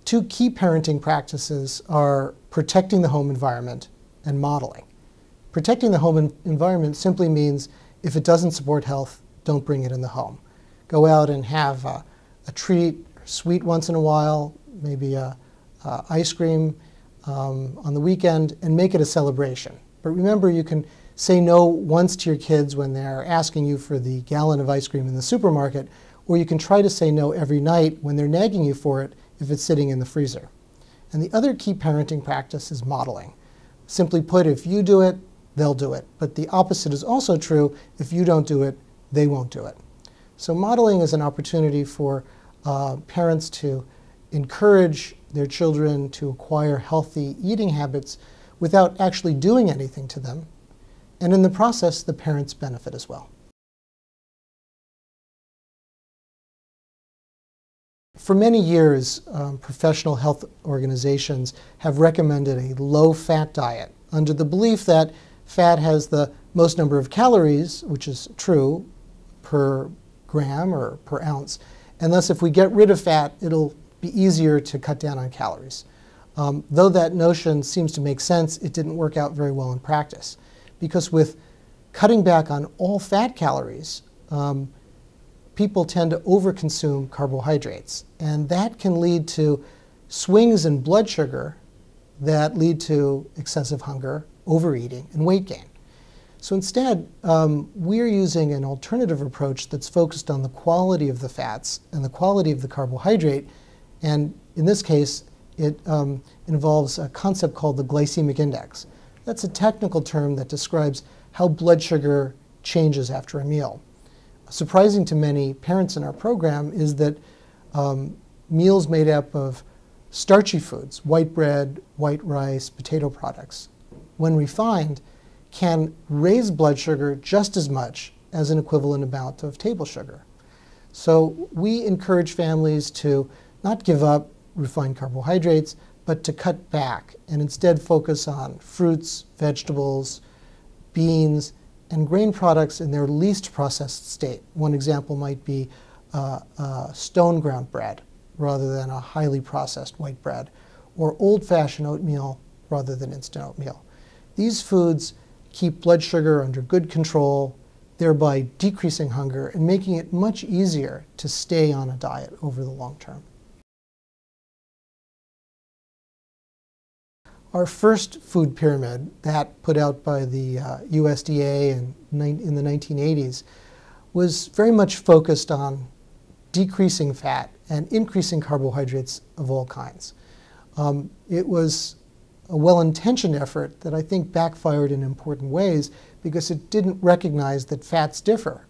two key parenting practices are protecting the home environment and modeling. Protecting the home environment simply means if it doesn't support health, don't bring it in the home. Go out and have a treat, sweet once in a while, maybe ice cream on the weekend, and make it a celebration. But remember, you can say no once to your kids when they're asking you for the gallon of ice cream in the supermarket, or you can try to say no every night when they're nagging you for it if it's sitting in the freezer. And the other key parenting practice is modeling. Simply put, if you do it, they'll do it. But the opposite is also true. If you don't do it, they won't do it. So modeling is an opportunity for parents to encourage their children to acquire healthy eating habits without actually doing anything to them. And in the process, the parents benefit as well. For many years, professional health organizations have recommended a low-fat diet under the belief that fat has the most number of calories, which is true, per gram or per ounce. And thus, if we get rid of fat, it'll be easier to cut down on calories. Though that notion seems to make sense, it didn't work out very well in practice. Because with cutting back on all fat calories, people tend to overconsume carbohydrates. And that can lead to swings in blood sugar that lead to excessive hunger, overeating, and weight gain. So instead, we're using an alternative approach that's focused on the quality of the fats and the quality of the carbohydrate. And in this case, it involves a concept called the glycemic index. That's a technical term that describes how blood sugar changes after a meal. Surprising to many parents in our program is that meals made up of starchy foods, white bread, white rice, potato products, when refined, can raise blood sugar just as much as an equivalent amount of table sugar. So we encourage families to not give up refined carbohydrates, but to cut back and instead focus on fruits, vegetables, beans, and grain products in their least processed state. One example might be stone ground bread rather than a highly processed white bread, or old-fashioned oatmeal rather than instant oatmeal. These foods keep blood sugar under good control, thereby decreasing hunger and making it much easier to stay on a diet over the long term. Our first food pyramid, that put out by the USDA in the 1980s, was very much focused on decreasing fat and increasing carbohydrates of all kinds. It was a well-intentioned effort that I think backfired in important ways because it didn't recognize that fats differ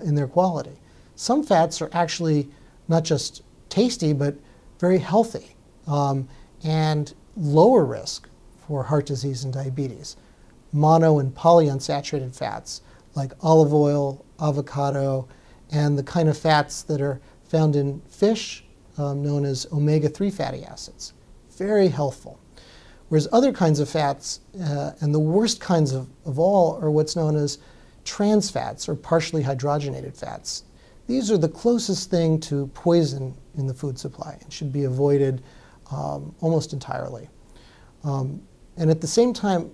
in their quality. Some fats are actually not just tasty, but very healthy and lower risk for heart disease and diabetes. Mono and polyunsaturated fats like olive oil, avocado, and the kind of fats that are found in fish known as omega-3 fatty acids. Very healthful. Whereas other kinds of fats, and the worst kinds of all, are what's known as trans fats or partially hydrogenated fats. These are the closest thing to poison in the food supply and should be avoided almost entirely. And at the same time,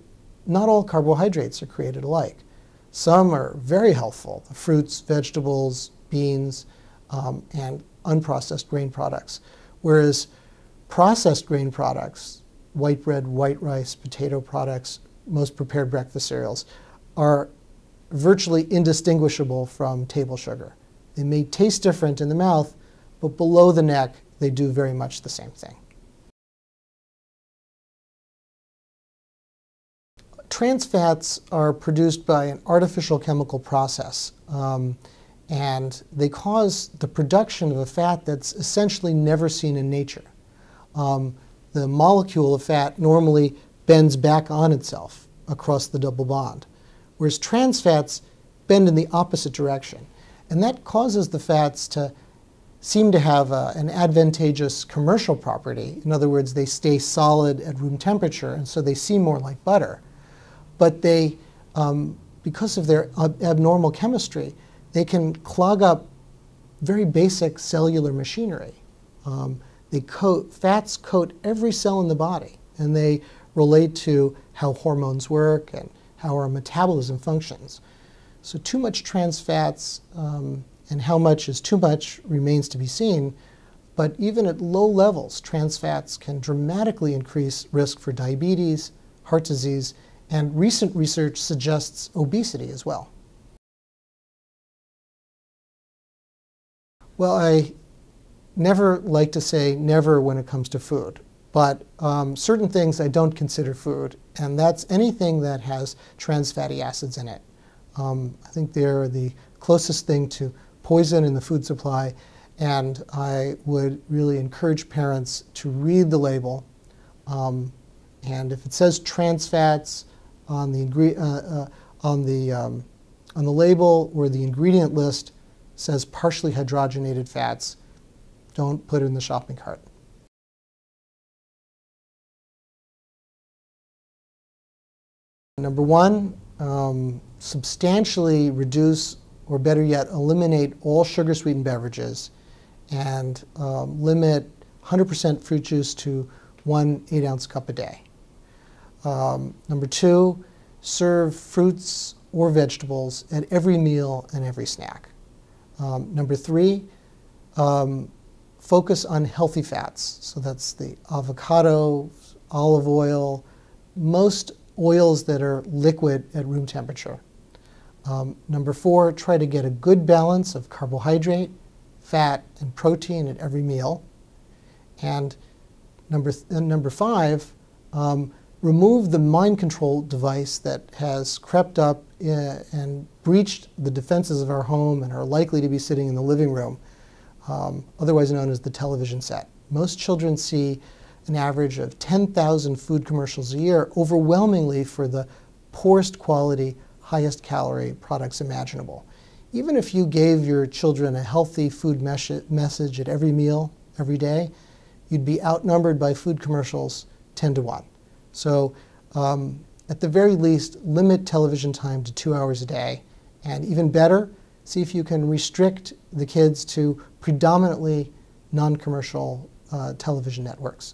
not all carbohydrates are created alike. Some are very healthful, the fruits, vegetables, beans, and unprocessed grain products. Whereas processed grain products, white bread, white rice, potato products, most prepared breakfast cereals, are virtually indistinguishable from table sugar. They may taste different in the mouth, but below the neck, they do very much the same thing. Trans fats are produced by an artificial chemical process, and they cause the production of a fat that's essentially never seen in nature. The molecule of fat normally bends back on itself across the double bond, whereas trans fats bend in the opposite direction. And that causes the fats to seem to have an advantageous commercial property. In other words, they stay solid at room temperature, and so they seem more like butter. But they, because of their abnormal chemistry, they can clog up very basic cellular machinery. Fats coat every cell in the body, and they relate to how hormones work and how our metabolism functions. So too much trans fats and how much is too much remains to be seen, but even at low levels, trans fats can dramatically increase risk for diabetes, heart disease, and recent research suggests obesity as well. Well, I never like to say never when it comes to food, but certain things I don't consider food, and that's anything that has trans fatty acids in it. I think they're the closest thing to poison in the food supply, and I would really encourage parents to read the label. And if it says trans fats on the label, or the ingredient list says partially hydrogenated fats, don't put it in the shopping cart. Number one, substantially reduce, or better yet, eliminate all sugar-sweetened beverages, and limit 100% fruit juice to 1 8-ounce cup a day. Number two, serve fruits or vegetables at every meal and every snack. Number three, focus on healthy fats. So that's the avocado, olive oil, most oils that are liquid at room temperature. Number four, try to get a good balance of carbohydrate, fat, and protein at every meal. And number five, remove the mind control device that has crept up and breached the defenses of our home and are likely to be sitting in the living room, otherwise known as the television set. Most children see an average of 10,000 food commercials a year, overwhelmingly for the poorest quality, highest calorie products imaginable. Even if you gave your children a healthy food message at every meal, every day, you'd be outnumbered by food commercials 10 to 1. So at the very least, limit television time to 2 hours a day. And even better, see if you can restrict the kids to predominantly non-commercial television networks.